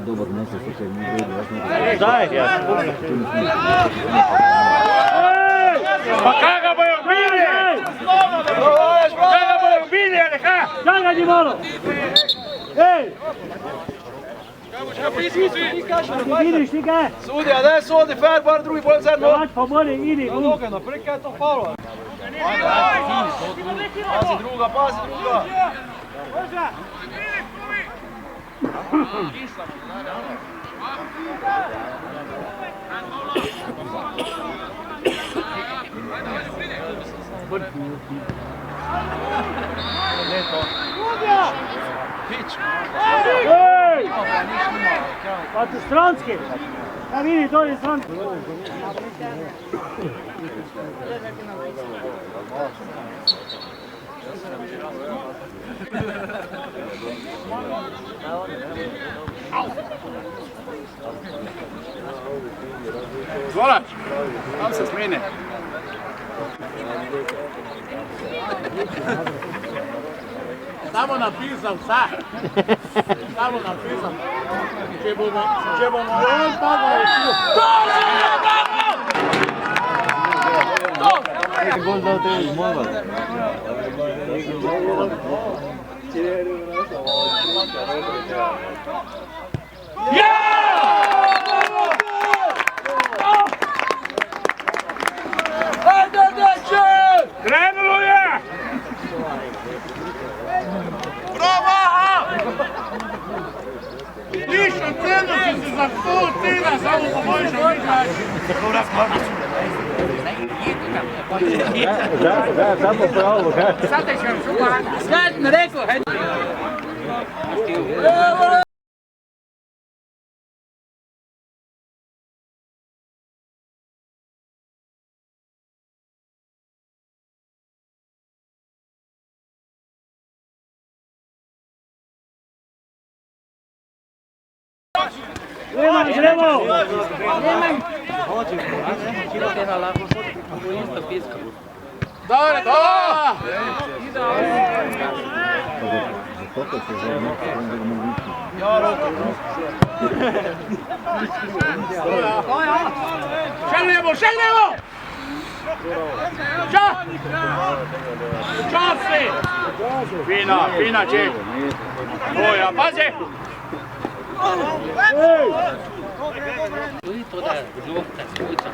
Dobar mjesec, što je Daj, ja. Pa kaga bojo bili! Kaga bojo bili, ali ha? Kaga di malo! Ej! Vidiš ti kaj? Sudi, a daj sudi, fair, bar drugi bolj zadnjo. Pač pa bolje, idi. Noga naprej, kaj je to faulo? Pazi druga, pazi druga. Ej! Pa tu stranski. Ja vidi, to je stranski. Zvolač, tam se smene. Samo napisam vsa. Samo napisam. Če bomo on padali tu. Gol dao te izmoga. Krenulo je! Bravo! Lišan cenu si se za pol tega samo poboljšal nekaj. Da, samo pravo. Sad te ćem čuvati. Sad mi rekao. Gremo! Dobre, dobro! Šegnemo, šegnemo! Ča! Ča si! Fina, fina ček! Boja, pazi! Tudi to, da je žlobka, skuča.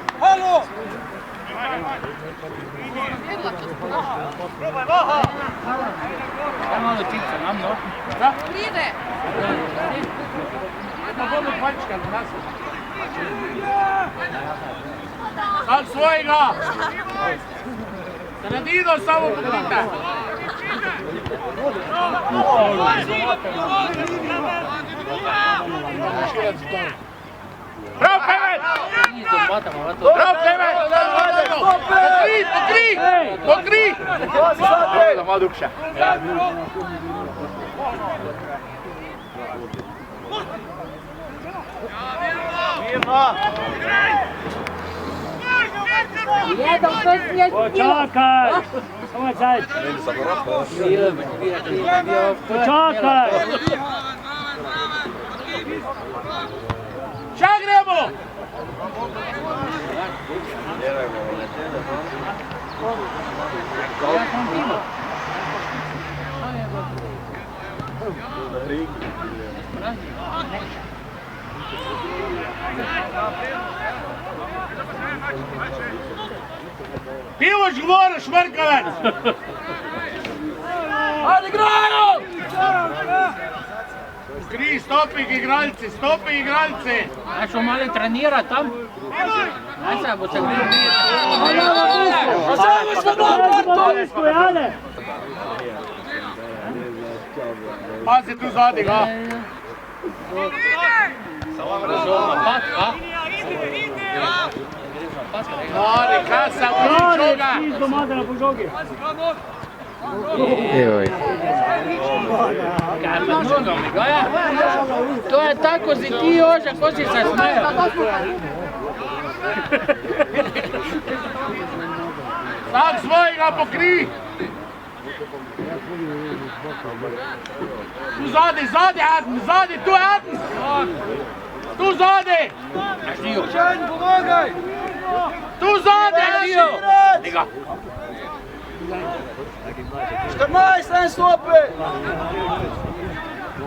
Ja, malo čipca nam, no? Pride! Na vodu pačka, na nas. Sam svojega! Sredino samo pokrite! Prav, Klemen! Prav, Klemen! Pokri! Da malo dukša. Počakaj! Samo čaj! Počakaj! Ša gremo! Pivoš govoriš, Mrkavec! Ajde, igrajo! Kri, stopi igralci, stopi igralci! Aj šo malo trenira tam? Aj se bo se gledal biti. Pazi tu zadnji, ga! Napad, a? Mori, kasa, poličoga! Kaj pa nogom, Goja? To je tako si ti Joža, ko si se smejo. Vsak svojega pokri! Tu zadnji, zadnji, Eden, zadnji, tu Eden! Tu zadnji! Tu zadnji, Eden! Tega! 14, en stopi!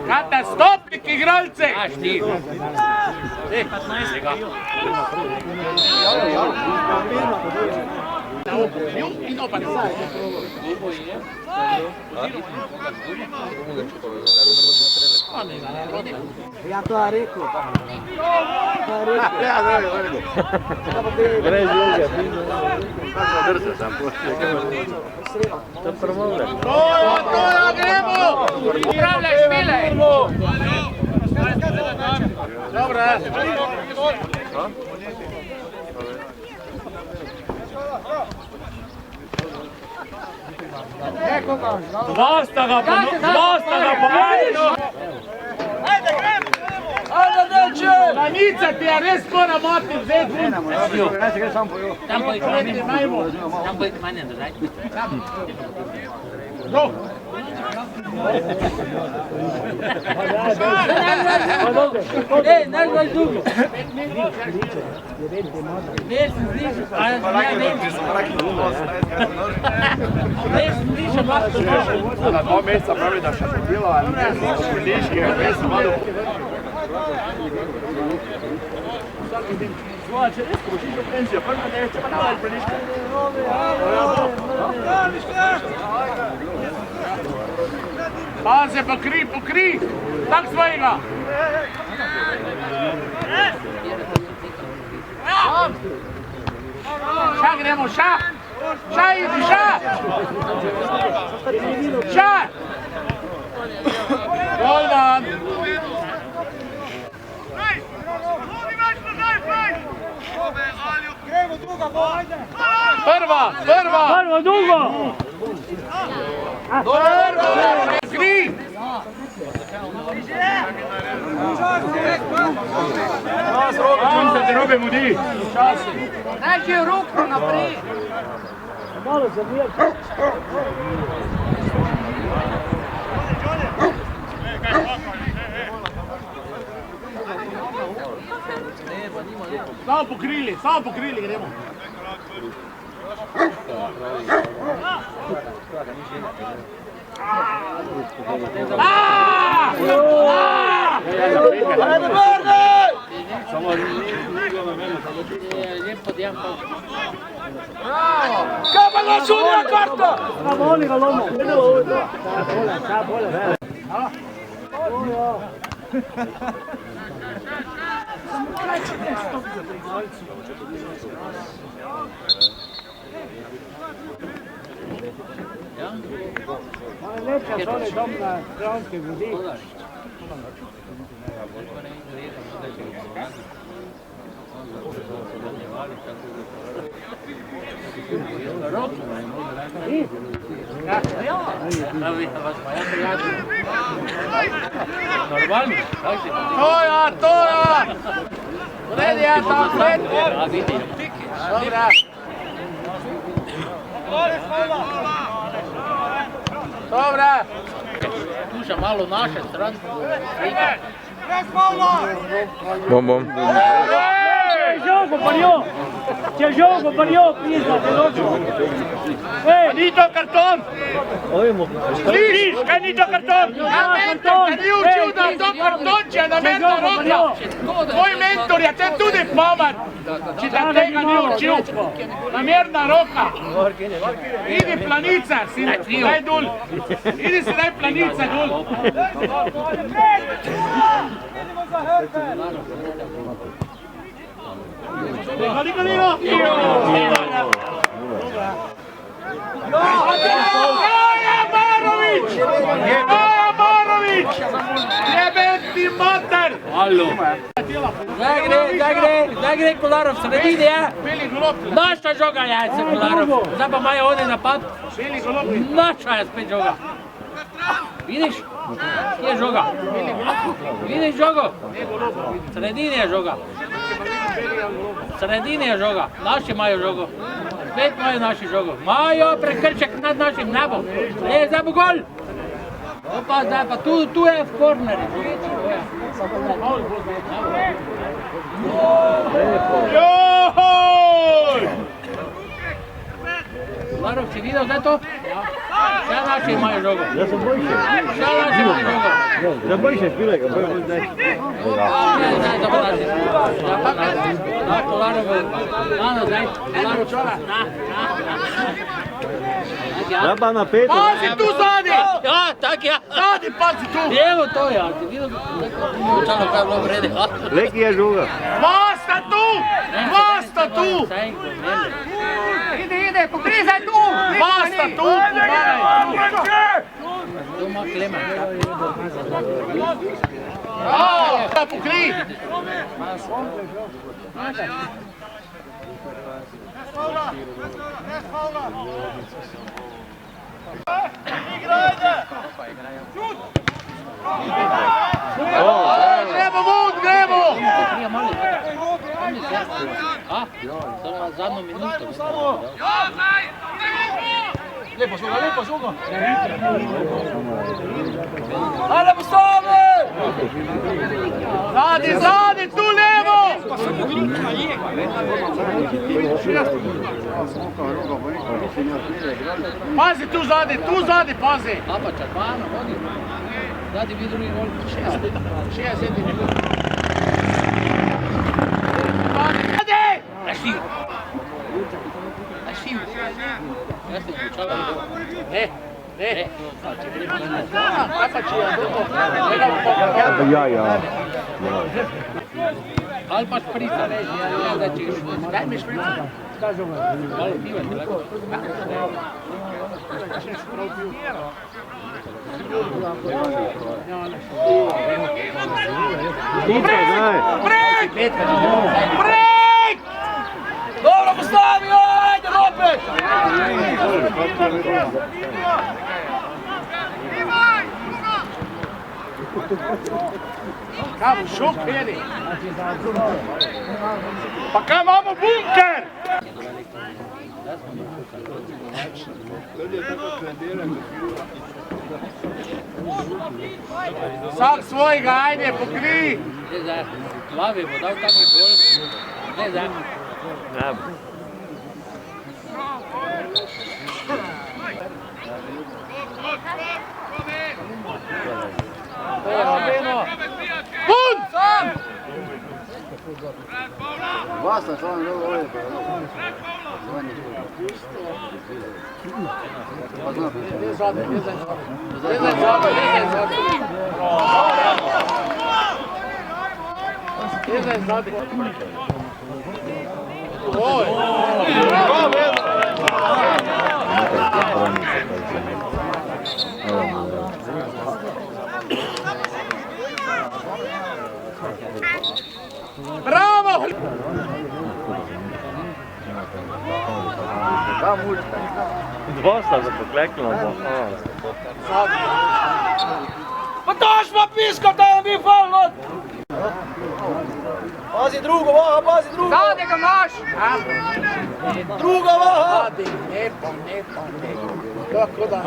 Kata, stopnik igralci! Aš ti. Tega. In opad. Ja to rekel. Brez žoge. Drže sam to promovlja. To gremo! Upravljaj špile. Dobro. Dosta ga pomeni! Ajde, deče! Lanica ti je res mora mati vzeti. Tam bo ih manj. Tam bo ih manj držati. No. Ej, naš bolj dugo. Veš, zdiš, a ja vem. Veš, zdiš, a baš to. Na 2 meseca pravi, da še bilo, ali ne znam, špiliški, res malo. Svoja, če res pošiš do penzijo, prvo neče, pa navaj špiliški. Paze, pokri, tak svojega. Ša gremo, ša! Ša idi, ša! Ša! Gol dan! Prva! Prvo, drugo! Kri! Se te robe mudi! Daži ruku naprej. Malo zavijaj. Samo pokrili gremo. Ajde, Barne! Lijepo dijem pa. Kapa ga sudija karta! Bravo, oni ga lomo. Lepša so li dom na Stranski vodi. Normalno, Toja! Vredi, ja sam sred. Dobra. Dobra. Sluša malo naše strane. Bom. C'è gioco per io, pisa, veloce. Ni to karton! Sliš, kaj ni to karton? Ja, mentor, te ni učil, da to karton, če je namerna roka. Tvoj mentor je te tudi pamet, če te tega ni učil. Namerna roka. Idi planice, sine, daj dol. Idi si daj planice dol. Barović! Jebeti mater! Alo. Zdaj gre Kolarov sredini, ja? Naša žoga je se Kolarov. Zdaj pa imajo oni napad. Naša je spet žoga. Vidiš? Kje je žoga? Vidiš žogo? Sredini je žoga. Sredini je žoga. Naši imajo žogo. Spet imajo naši žogo. Imajo prekrček nad našim nebom. Zdaj bo gol! Opa, zdaj pa tu je v korneri. Joj! Larov, si videl zdaj to? Še naši imajo žogo. Ja sam boljše. Še naši imajo žogo. Za boljše špilaj ga, bojo zdaj. Zdaj za naši. Da, Kolarovo. Ano, zdaj. Kolarov čora. Ja pa na peto. Pazi tu zadi! Ja, tak ja. Zadi, pazi tu! Evo to ja, ti videl? Učalo kaj je bilo vrede. Leki je žuga. Basta tu! Basta tu! Ide, pokrizaj tu! Basta tu! Pomagaj! Tu ima Klemen. Da pokri! Gremo vod, gremo! A? Samo zadnjo minuto. Lepo žoga. Ajde, postavi! Zadi, tu levo! Pazi tu zadi, pazi! A pa Čarbano, vodi. Zadi bi drugi gol. 60 minut. Našiv. Ja se učala. Ne. Kaj pa če je drugo? Ja. Ali pa šprica, reži, ja, da ćeš. Daj mi šprica. Malo piva ti lako. Brek! Dobro, postavi, ajde, Ropek! Kam šok jedi? Pa kaj imamo bunker? Vsak svojega, ajde, pokri! Zdaj, Lavi bo dal kakvi gol. Zdaj. Basta, samo dobro ovdje. Bravo! Dva sta zapokleknila. Pa daš ma pisko, da je mi falno! Pazi drugo, vaha, pazi drugo! Zade ga imaš! Druga vaha! Kako da?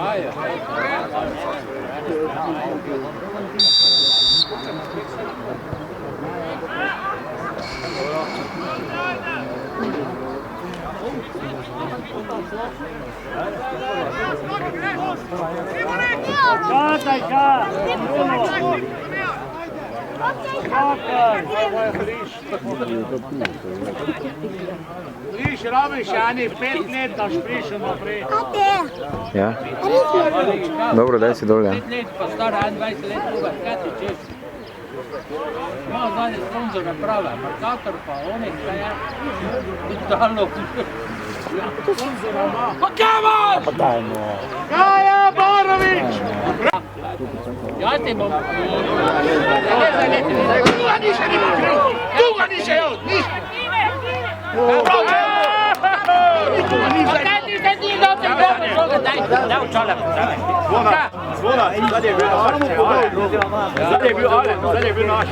Čakaj, Viš, rabiš, Ani, 5 let, daš prišel naprej. Ja. Dobro, daj si dol, ja. 5 let, pa stara 21 let, druga, kaj ti češ? Ima zadnji sponzor naprave, Markator pa oni, kaj je? Vitalno. Pa Kemal! Kaja Borović! Ja ti bom... Tuga niše ni pokriv! Tuga niše, evo, niše! Pa kaj ti se ti dobro žoga, daj u čolak. Zvona, sad je bio naš. Sad je bio Alen, sad je bio naš.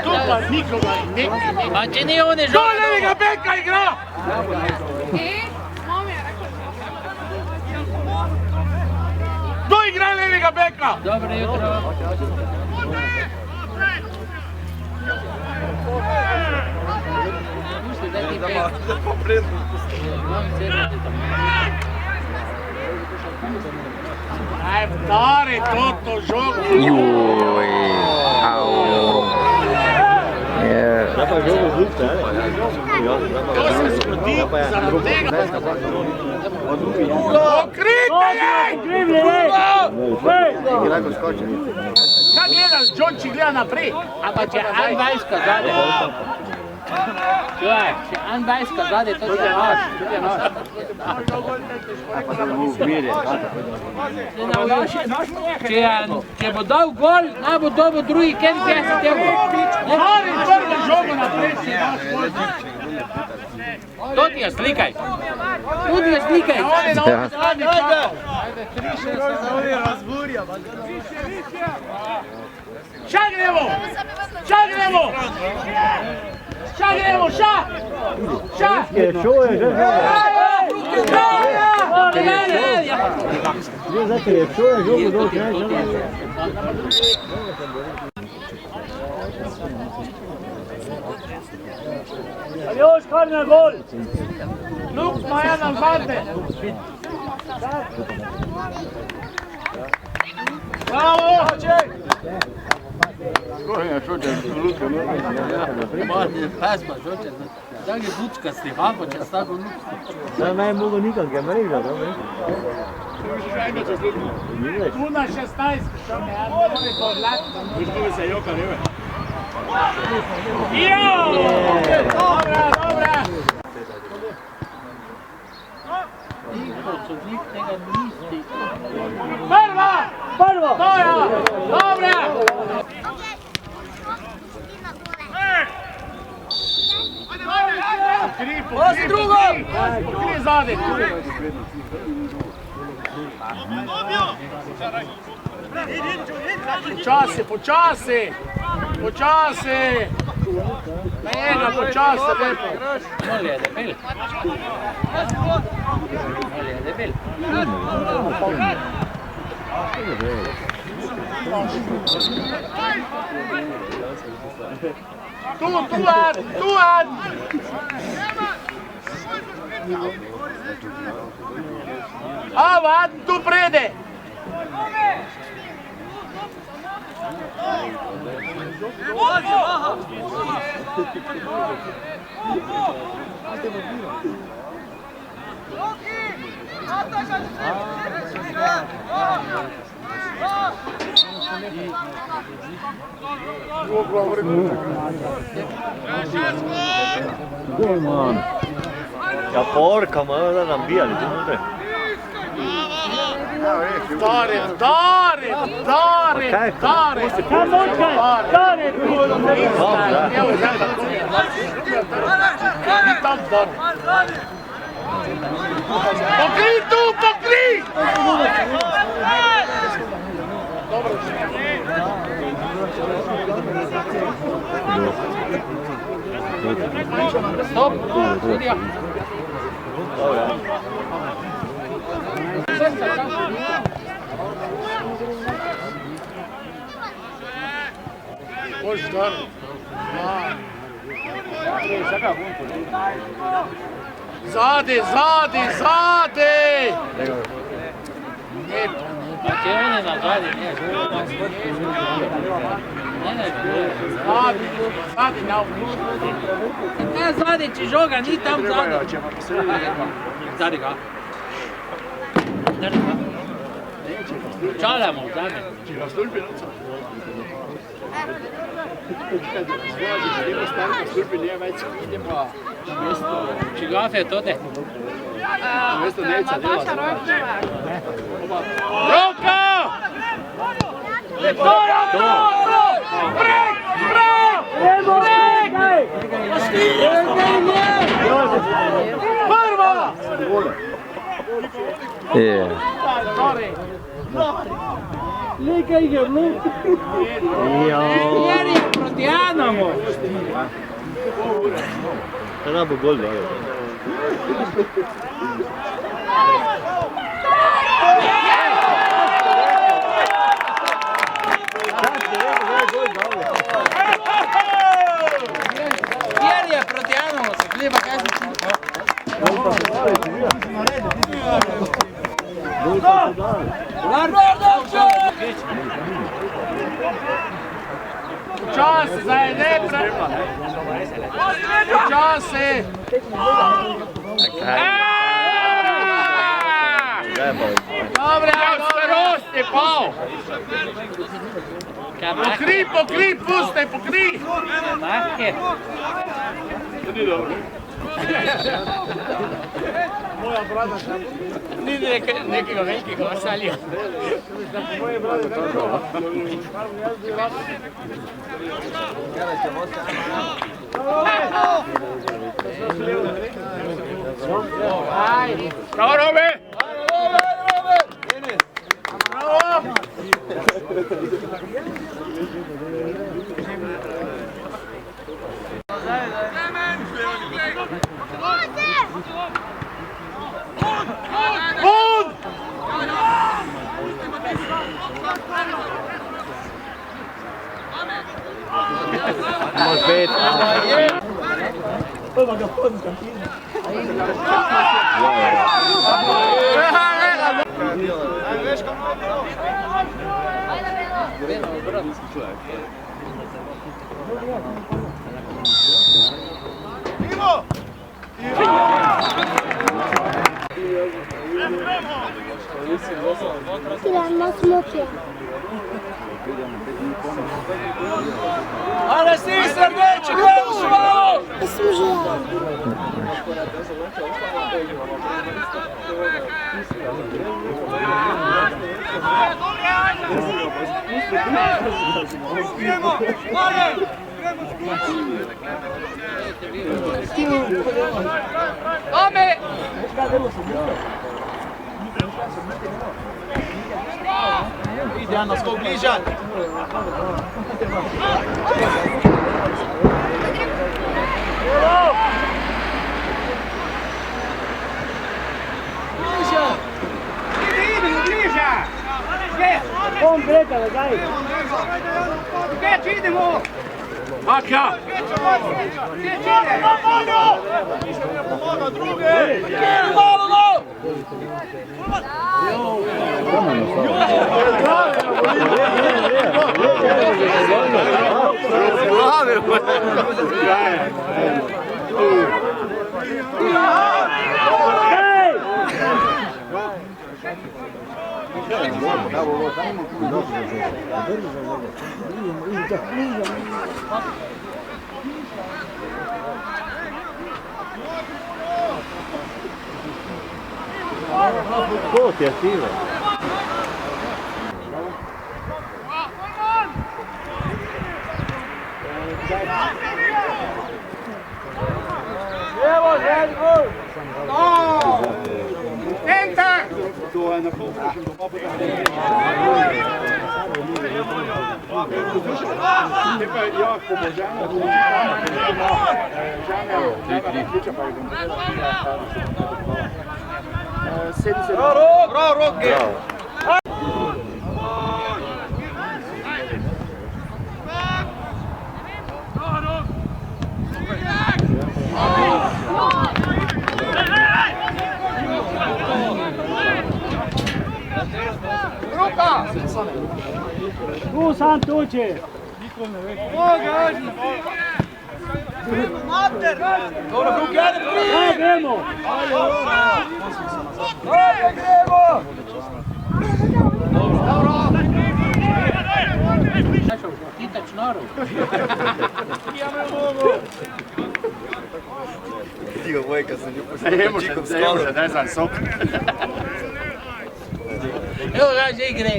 Tu pa nikoga, neki. Pa če nije on je Do žoga. levega beka igra! Kdo igra levega beka? Dobro jutro. Pusti, daj ti bek. Aj, dare toto žogo. Juj, au. Je. Da pa je žogo zubce, ne? To se zgodi zaradi tega. Pokrite jej! Krivlje, ej! Kaj gledaš, Džonči gleda naprej? Pa če Anbajska zade. Čuvaj, če Anbajska zade, to ti je naš. Če bo dal gol, naj bo dobil drugi, ker bi jaz tega. Mari prvo žogo naprej, si daš gol. To ti je slikaj. To ti je slikaj. On je na Ja. ovoj strani čakal. Ša gremo! Ša gremo! Ša gremo, ša! Ša! Je šlo je že žogo. Znate, je šlo je žogo dol, ne? Aljoš, kar na gol! Luk ima jedan zadnje. Bravo! Pasma, žoče, tak je bučkasti, hapo, če s tako luk. Da ne mogo nikak je mreža, da ne? Tu na 16, što me ja ne to odlatno. Viš se joka, ne ve. Dobra, dobra! Prva! Prvo! Moja! Dobra! Pazi drugo! Pokri zade! Počasi, počasi! Počasi! Na njega, počasi, lepo! Moli je debel. Moli je debel. Tu, Ad! Ava, Ad, tu prede! Ja porca, ma da nam bijali, tu ne. Darin! Tam močkaj, stari! Evo, i tam Darin. Pokri tu, pokri! Stop! Sudija! Možeš Darin. Zadi! Pa će on je nazadi, nije žuva. Zadi na ovu. Ne zadi će žoga, ni tam zadi. Zadi ga. Čalamo, zadi. Čigafe tode. Roka! Prva! Je. Lega ih je vluk. Jer je proti Anamu. Sada bo gol dal. Jer je proti Anamu, se hljeba kaj se čini. Čas, zdaj ne prema. Čas je. Dobre, starost je pao. Pokri, puste, pokri. Mahke. Ni nekega velikega vasalja. Bravo, Robe! Bravo! Bun! Moš bet. Ale si srdeči, gdje je ušao? Ome! Ide Ana, skok bližan. On gleda, daj. Gdje idemo? Aka! Gdje idemo? Pomoga druge! Malo! Tamo Ko ti je sile? Enter! Tu sam tuči. Kaj gremo? Hitač noru. Ne može, ne znam, sok. Evo ga, žegre.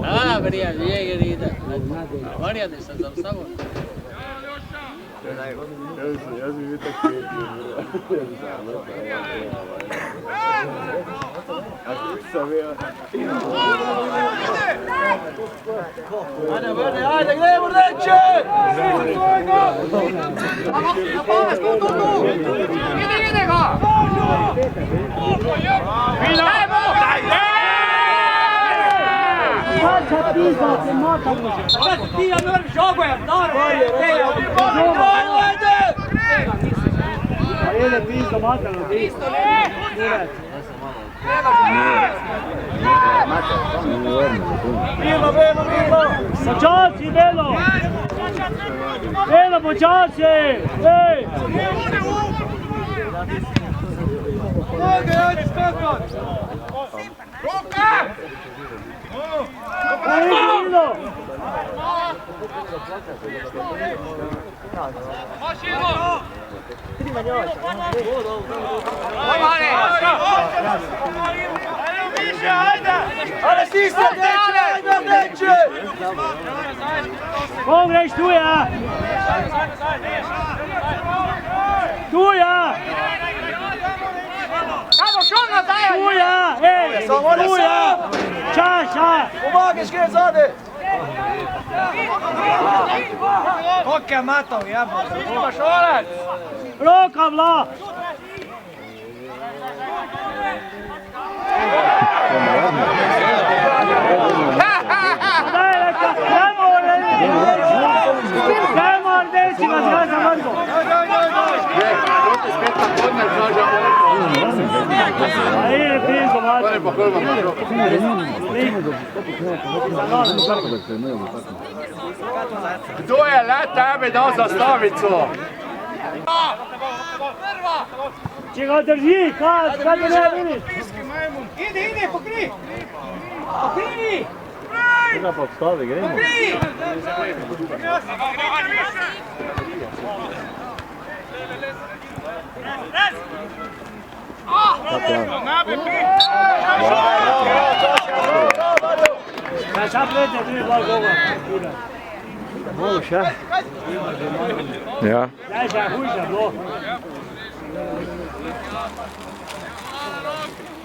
A, brija, žegre ide. Marija, ne sam samo. Ja sam vidio tako Ajde, gremo, reče! Ide ga! Mača pizda, se mata može. Ti ja moram žogujem, A jede pizda, mata na pizda. Počasi, Velo! Velo, počasi! Ej! Ale stisne, neće! Kom greš tu ja? Tu ja! Tu ja! Ej! Tu ja! Čaša! Pomagaš, gre zade! Koliko je matov, jebo? Imaš olac! Roka vla! Dajmo rdeči ga zgaza vrgo! A ide pizdo, mata! Kdo je le tebe dal zastavico? Če ga drži, kaj te ne vidiš? Ide, pokri! Pokri! Tega pa obstavi, gremo. Sad vedete, tu je bila goga. Malo še. Ja. Daj že, hujša, bilo.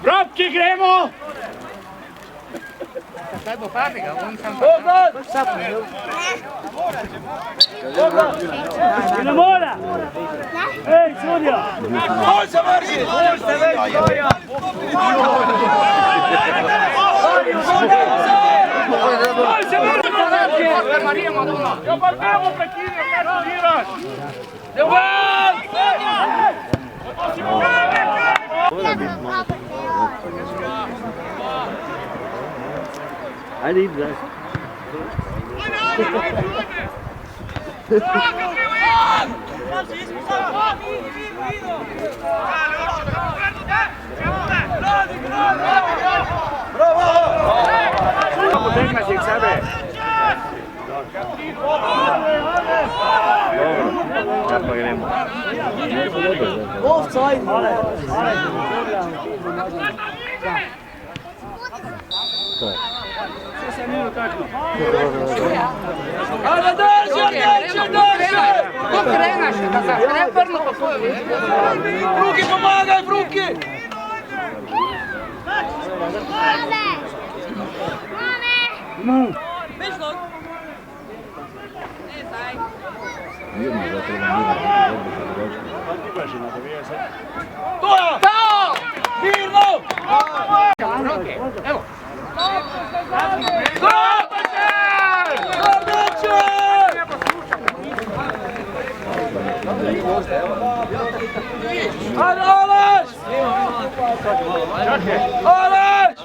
Robki, gremo! Ne mora! Ej, sudja! Oj se vrži! Oj se vrži! Marija Madonna! Jo pa gremo prekinil, kaj ti diraš? Ljubav! Ajde, idi, daj. Potekneš k sebe. Dobro, čas pa gremo. Offside. Ajde, drži! Ko krenaš, ne vrlo po svoju. Fruki, pomagaj, Fruki! Toja! Mirno! Evo. Aleš! Aleš!